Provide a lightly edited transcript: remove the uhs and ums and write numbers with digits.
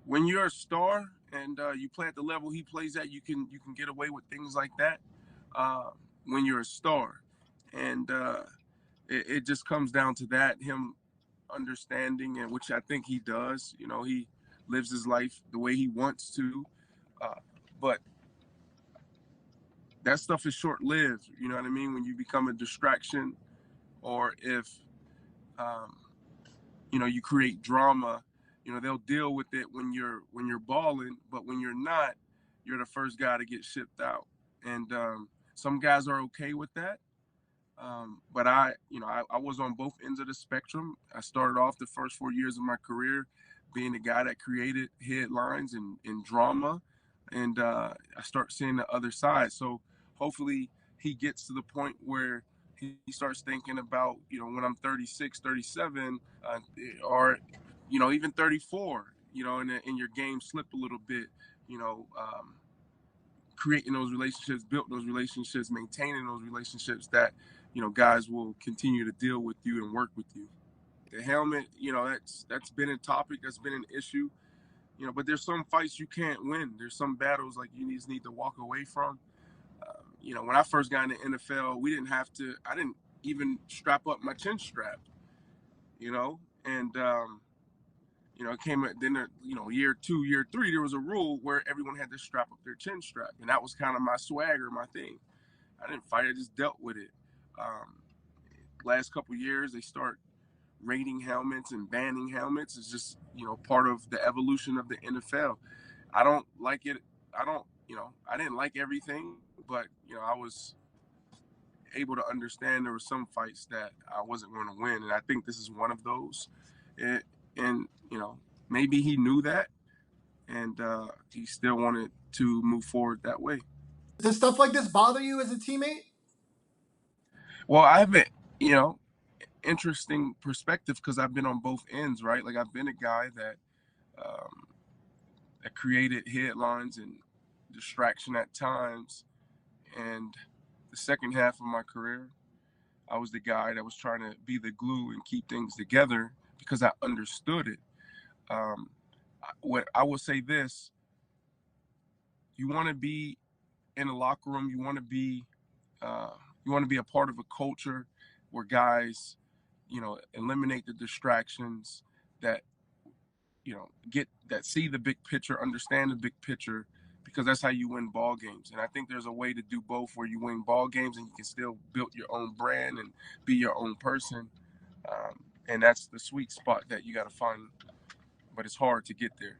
when you're a star and you play at the level he plays at, you can get away with things like that uh, when you're a star, and it just comes down to that, him understanding, and which I think he does. He lives his life the way he wants to, uh, but that stuff is short lived. You know what I mean? When you become a distraction, or if um, you create drama, they'll deal with it when you're balling, but when you're not, you're the first guy to get shipped out. And some guys are okay with that. But I was on both ends of the spectrum. I started off the first 4 years of my career being the guy that created headlines and drama, and I start seeing the other side. So hopefully he gets to the point where he starts thinking about, when I'm 36, 37, or even 34, and your game slip a little bit, you know. Creating those relationships, built those relationships, maintaining those relationships that guys will continue to deal with you and work with you. The helmet, that's been a topic, that's been an issue, but there's some fights you can't win. There's some battles like you just need to walk away from. When I first got in the NFL, we didn't have to. I didn't even strap up my chin strap, and it came at then, year 2, year 3, there was a rule where everyone had to strap up their chin strap. And that was kind of my swagger, my thing. I didn't fight, I just dealt with it. Last couple years, they start rating helmets and banning helmets. It's just, part of the evolution of the NFL. I don't like it. I don't, I didn't like everything, but, I was able to understand there were some fights that I wasn't going to win. And I think this is one of those. And maybe he knew that, and he still wanted to move forward that way. Does stuff like this bother you as a teammate? Well, I have an interesting perspective because I've been on both ends, right? Like, I've been a guy um, that created headlines and distraction at times, and the second half of my career, I was the guy that was trying to be the glue and keep things together because I understood it. Um, what I will say this: you want to be in a locker room, uh, you want to be a part of a culture where guys, eliminate the distractions, that get that see the big picture, understand the big picture, because that's how you win ball games. And I think there's a way to do both, where you win ball games and you can still build your own brand and be your own person. And that's the sweet spot that you got to find, but it's hard to get there.